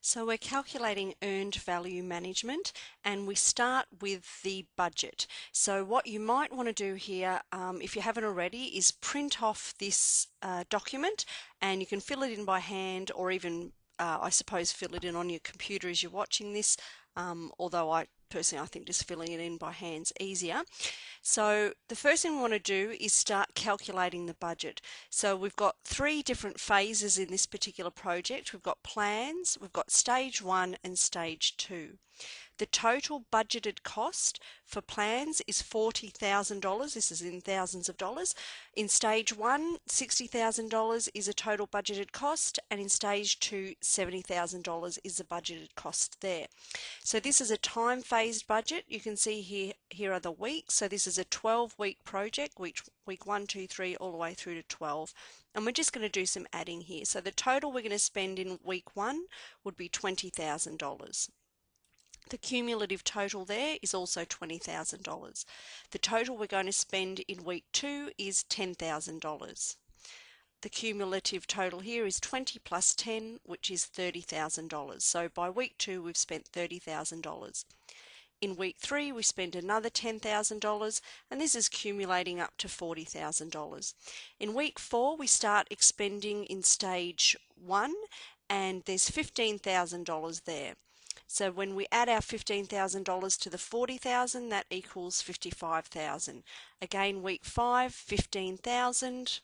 So we're calculating earned value management and we start with the budget. So what you might want to do here, if you haven't already, is print off this document and you can fill it in by hand or even I suppose fill it in on your computer as you're watching this, although I think just filling it in by hand's easier. So the first thing we want to do is start calculating the budget. So we've got three different phases in this particular project. We've got plans, we've got stage 1 and stage 2. The total budgeted cost for plans is $40,000. This is in thousands of dollars. In stage 1, $60,000 is a total budgeted cost, and in stage 2, $70,000 is the budgeted cost there. So this is a time-phased budget. You can see here are the weeks. So this is a 12-week project, week 1, 2, 3, all the way through to 12. And we're just going to do some adding here. So the total we're going to spend in week 1 would be $20,000. The cumulative total there is also $20,000. The total we're going to spend in week 2 is $10,000. The cumulative total here is 20 plus 10, which is $30,000. So by week 2 we've spent $30,000. In week 3 we spend another $10,000 and this is accumulating up to $40,000. In week 4 we start expending in stage 1 and there's $15,000 there. So when we add our $15,000 to the $40,000, that equals $55,000. Again, week 5, $15,000,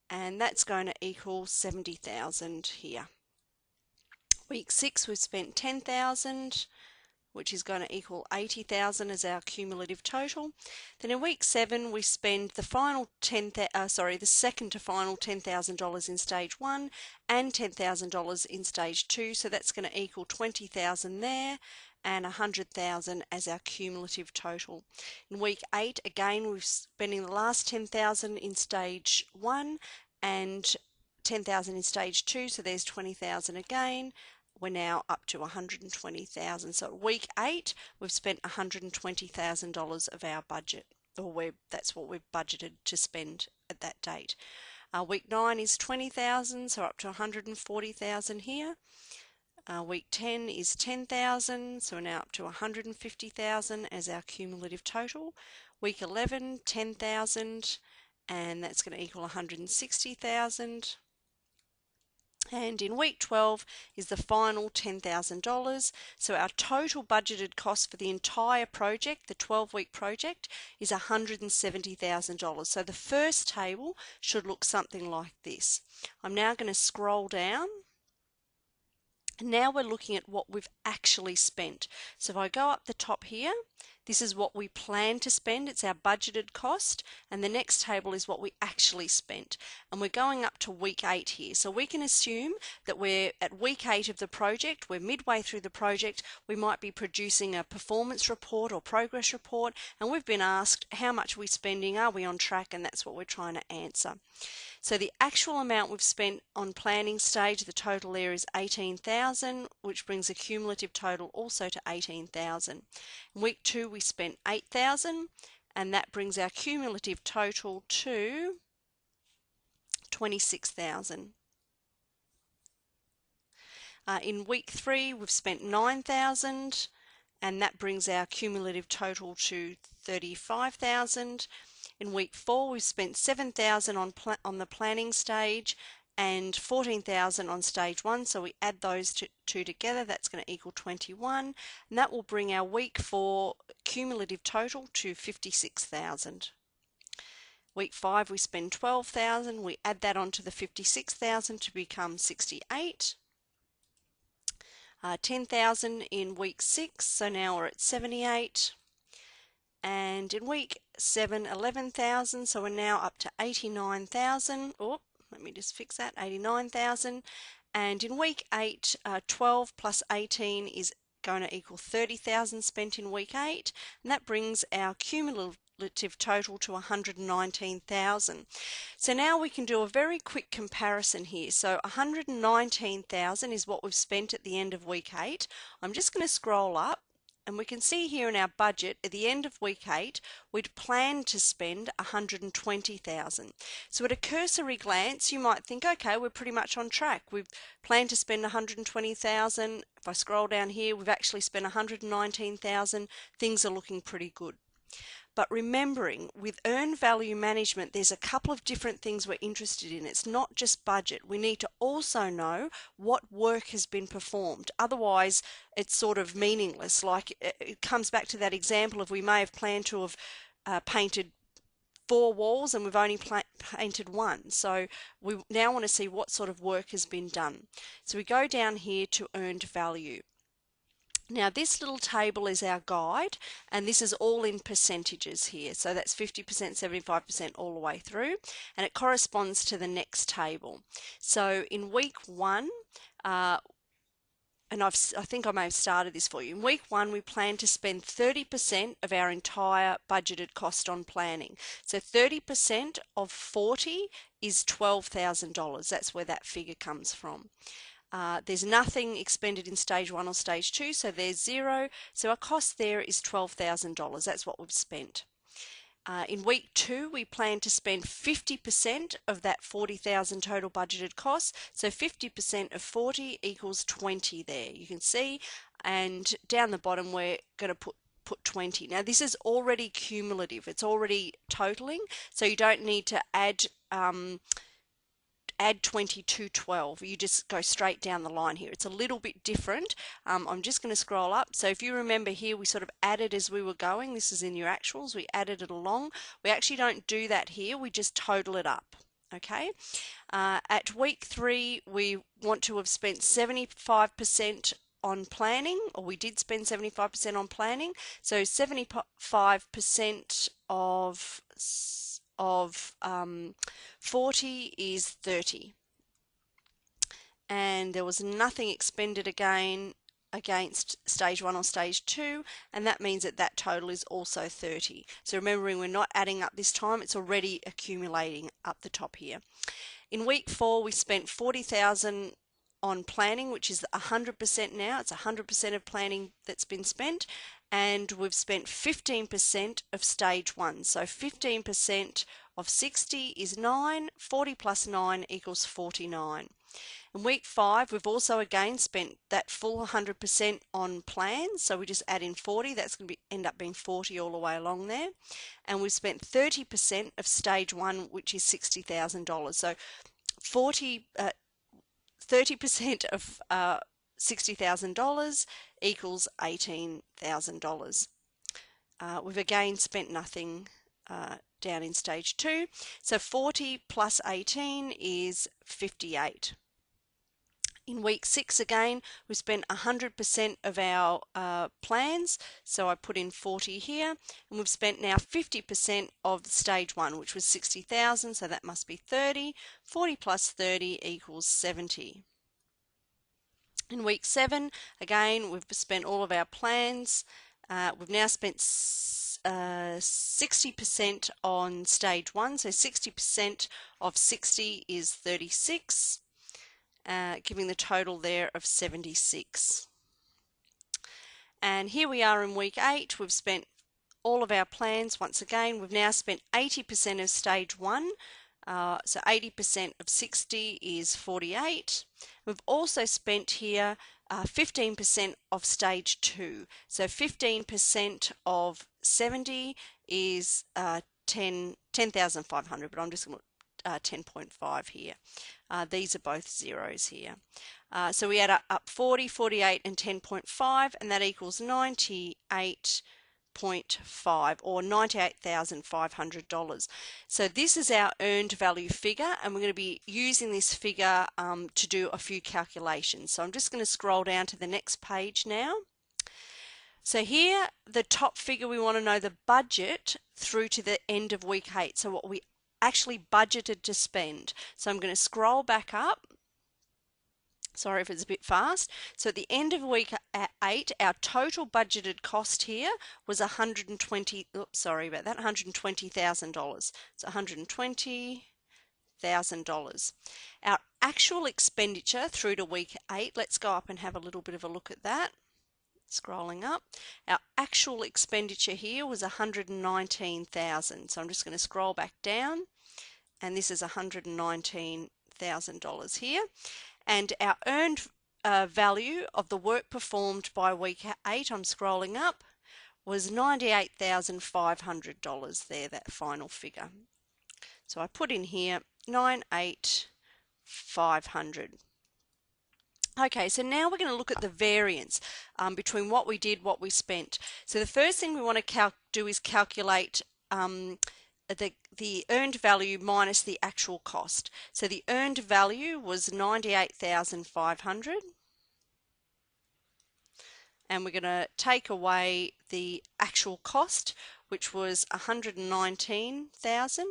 and that's going to equal $70,000 here. Week 6, we've spent $10,000, which is going to equal $80,000 as our cumulative total. Then in week 7 we spend the second to final $10,000 in stage 1 and $10,000 in stage 2, so that's going to equal $20,000 there and $100,000 as our cumulative total. In week 8 again we're spending the last $10,000 in stage 1 and $10,000 in stage 2, so there's $20,000 again. We're now up to $120,000. So at week 8, we've spent $120,000 of our budget, or that's what we've budgeted to spend at that date. Week 9 is $20,000, so up to $140,000 here. Week 10 is $10,000, so we're now up to $150,000 as our cumulative total. Week 11, $10,000, and that's going to equal $160,000. And in week 12 is the final $10,000. So our total budgeted cost for the entire project, the 12-week project, is $170,000. So the first table should look something like this. I'm now going to scroll down. And now we're looking at what we've actually spent. So if I go up the top here, this is what we plan to spend. It's our budgeted cost. And the next table is what we actually spent. And we're going up to week 8 here. So we can assume that we're at week 8 of the project. We're midway through the project. We might be producing a performance report or progress report. And we've been asked how much are we spending? Are we on track? And that's what we're trying to answer. So the actual amount we've spent on planning stage, the total there is $18,000, which brings a cumulative total also to $18,000. In week 2 we spent $8,000, and that brings our cumulative total to $26,000. In week 3 we've spent $9,000, and that brings our cumulative total to $35,000. In week 4 we spent $7,000 on the planning stage and $14,000 on stage 1, so we add those two together, that's going to equal 21, and that will bring our week 4 cumulative total to $56,000. Week 5 we spend $12,000, we add that onto the $56,000 to become $68,000. $10,000 in week 6, so now we're at $78,000. And in week 7, $11,000, so we're now up to $89,000. Oh, let me just fix that, $89,000. And in week 8, 12 plus 18 is going to equal $30,000 spent in week 8, and that brings our cumulative total to $119,000. So now we can do a very quick comparison here. So $119,000 is what we've spent at the end of week 8. I'm just going to scroll up And we can see here in our budget at the end of week 8 we'd planned to spend $120,000. So at a cursory glance you might think, okay, we're pretty much on track. We've planned to spend $120,000. If I scroll down here, we've actually spent $119,000. Things are looking pretty good. But remembering, with earned value management, there's a couple of different things we're interested in. It's not just budget. We need to also know what work has been performed. Otherwise, it's sort of meaningless. Like it comes back to that example of we may have planned to have painted 4 walls and we've only painted 1. So we now want to see what sort of work has been done. So we go down here to earned value. Now this little table is our guide, and this is all in percentages here. So that's 50%, 75% all the way through, and it corresponds to the next table. So in week 1, and I think I may have started this for you. In week 1, we plan to spend 30% of our entire budgeted cost on planning. So 30% of 40 is $12,000. That's where that figure comes from. There's nothing expended in stage 1 or stage 2, so there's 0. So our cost there is $12,000. That's what we've spent. In week 2, we plan to spend 50% of that $40,000 total budgeted cost. So 50% of 40 equals 20 there. You can see, and down the bottom we're going to put 20. Now this is already cumulative. It's already totaling, so you don't need to add 20 to 12. You just go straight down the line here. It's a little bit different. I'm just going to scroll up. So if you remember here, we sort of added as we were going. This is in your actuals. We added it along. We actually don't do that here. We just total it up. Okay. At week 3, we want to have spent 75% on planning, or we did spend 75% on planning. So 75% of 40 is 30, and there was nothing expended again against stage 1 or stage 2, and that means that that total is also 30. So remembering, we're not adding up this time, it's already accumulating up the top here. In week 4, we spent $40,000 on planning, which is 100% now. It's 100% of planning that's been spent, and we've spent 15% of stage 1. So 15% of 60 is 9, 40 plus 9 equals 49. In week 5, we've also again spent that full 100% on plans, so we just add in 40. That's going to end up being 40 all the way along there. And we've spent 30% of stage 1, which is $60,000. So 30% of $60,000 equals $18,000. We've again spent nothing down in stage 2. So 40 plus 18 is 58. In week 6 again, we spent 100% of our plans, so I put in 40 here, and we've spent now 50% of stage 1, which was 60,000, so that must be 30. 40 plus 30 equals 70. In week 7, again, we've spent all of our plans. We've now spent 60% on stage 1, so 60% of 60 is 36. Giving the total there of 76. And here we are in week 8. We've spent all of our plans once again. We've now spent 80% of stage 1. So 80% of 60 is 48. We've also spent here 15% of stage 2. So 15% of 70 is 10,500, but I'm just going to 10.5 here. These are both zeros here. So we add up 40, 48 and 10.5, and that equals 98.5 or $98,500. So this is our earned value figure, and we're going to be using this figure to do a few calculations. So I'm just going to scroll down to the next page now. So here, the top figure, we want to know the budget through to the end of week 8. So what we actually budgeted to spend. So I'm going to scroll back up. Sorry if it's a bit fast. So at the end of week 8, our total budgeted cost here was $120,000. It's $120,000. Our actual expenditure through to week 8, let's go up and have a little bit of a look at that. Scrolling up, our actual expenditure here was $119,000. So I'm just going to scroll back down, and this is $119,000 here. And our earned value of the work performed by week 8, I'm scrolling up, was $98,500 there, that final figure. So I put in here 98,500. Okay, so now we're going to look at the variance between what we did, what we spent. So the first thing we want to do is calculate the earned value minus the actual cost. So the earned value was 98,500, and we're going to take away the actual cost, which was 119,000,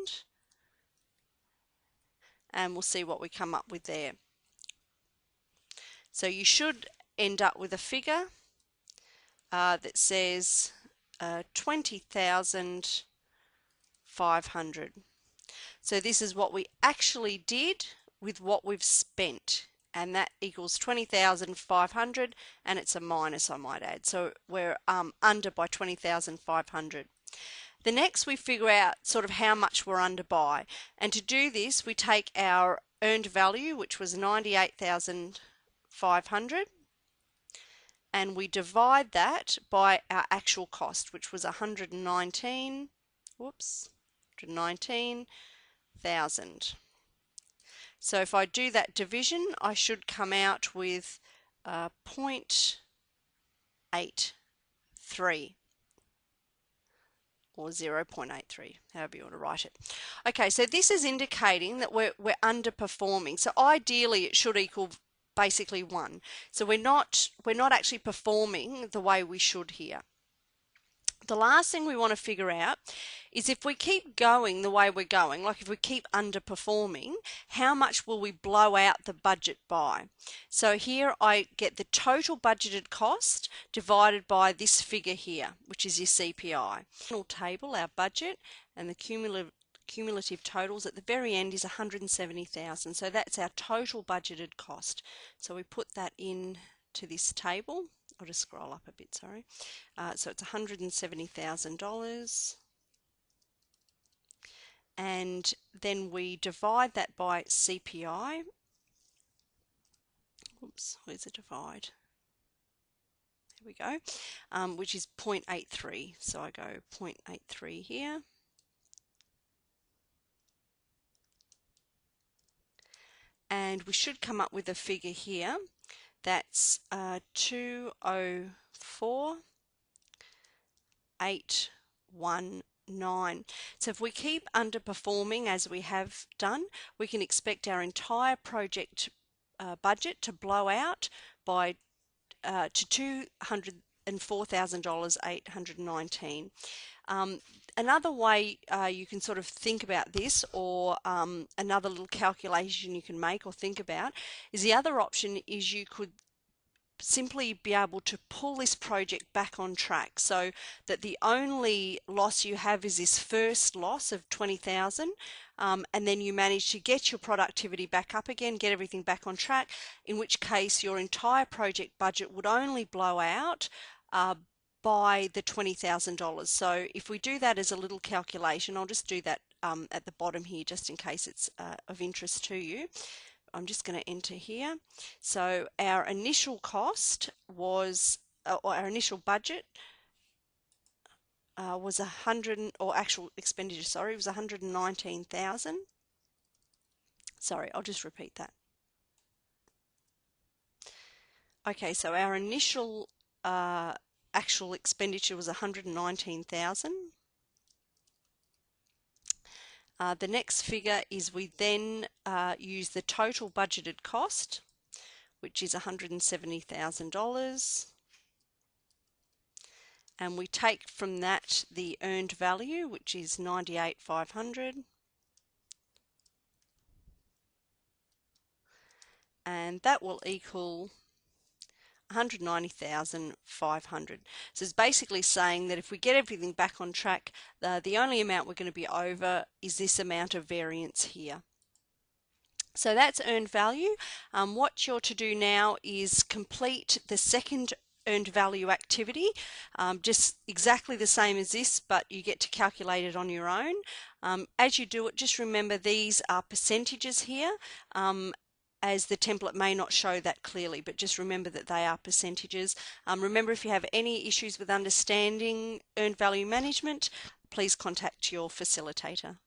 and we'll see what we come up with there. So you should end up with a figure that says 20,500. So this is what we actually did with what we've spent, and that equals 20,500, and it's a minus, I might add. So we're under by 20,500. The next we figure out sort of how much we're under by, and to do this we take our earned value, which was 98,500, and we divide that by our actual cost, which was 119,000. So if I do that division, I should come out with 0.83 or 0.83, however you want to write it. Okay, so this is indicating that we're underperforming. So ideally it should equal basically 1. So we're not actually performing the way we should here. The last thing we want to figure out is if we keep going the way we're going, like if we keep underperforming, how much will we blow out the budget by? So here I get the total budgeted cost divided by this figure here, which is your CPI. Table, our budget, and the cumulative totals at the very end is 170,000. So that's our total budgeted cost. So we put that in to this table. I'll just scroll up a bit, sorry. So it's $170,000. And then we divide that by CPI. Oops, where's the divide? There we go, which is 0.83. So I go 0.83 here. And we should come up with a figure here. That's 204,819. So if we keep underperforming as we have done, we can expect our entire project budget to blow out by to $204,819. Another way you can sort of think about this, or another little calculation you can make or think about, is the other option is you could simply be able to pull this project back on track, so that the only loss you have is this first loss of 20,000, and then you manage to get your productivity back up again, get everything back on track, in which case your entire project budget would only blow out by the $20,000. So if we do that as a little calculation, I'll just do that at the bottom here just in case it's of interest to you. I'm just going to enter here. So our initial cost was, or our initial budget was actual expenditure, sorry, was 119,000. Sorry, I'll just repeat that. Okay, so our initial actual expenditure was 119,000. The next figure is we then use the total budgeted cost, which is $170,000, and we take from that the earned value, which is 98,500, and that will equal 190,500. So it's basically saying that if we get everything back on track, the only amount we're going to be over is this amount of variance here. So that's earned value. What you're to do now is complete the second earned value activity, just exactly the same as this, but you get to calculate it on your own. As you do it, just remember these are percentages here, as the template may not show that clearly, but just remember that they are percentages. Remember, if you have any issues with understanding earned value management, please contact your facilitator.